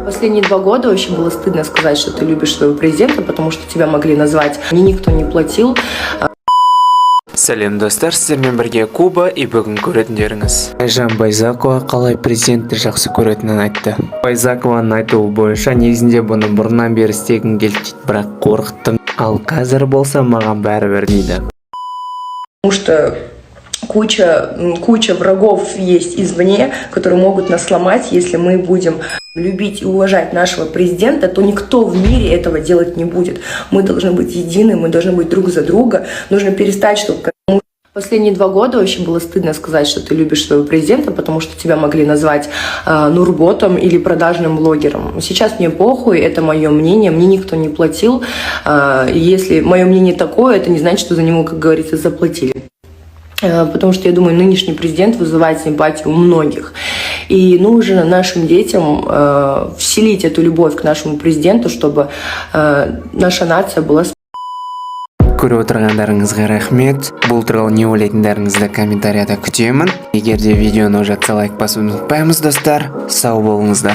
Последние 2 года вообще было стыдно сказать, что ты любишь своего президента, потому что тебя могли назвать. Мне никто не платил. Сәлем достар, сіздермен бірге Куба и бүгін көретіндеріңіз. Айжан Байзақова қалай президентті жақсы көретінін айтты. Байзақованың айтуы бойынша негізінде бұны бұрыннан бері істегім келді дейді, бірақ қорықтым. Ал қазір болса маған бәрібір дейді. Потому что куча врагов есть извне, которые могут нас сломать. Если мы будем любить и уважать нашего президента, то никто в мире этого делать не будет. Мы должны быть едины, мы должны быть друг за друга. Нужно перестать, чтобы... Последние 2 года вообще было стыдно сказать, что ты любишь своего президента, потому что тебя могли назвать нурботом или продажным блогером. Сейчас мне похуй, это мое мнение, мне никто не платил. Если мое мнение такое, это не значит, что за него, как говорится, заплатили. Потому что, я думаю, нынешний президент вызывает симпатию у многих. И нужно нашим детям вселить эту любовь к нашему президенту, чтобы наша нация была... Көріп отырғандарыңызға рахмет. Бұл туралы не ойлайтындарыңызды комментарияда күтемін. Егер де видеоны жатса лайк басуды ұмытпаймыз достар. Сау болыңыздар.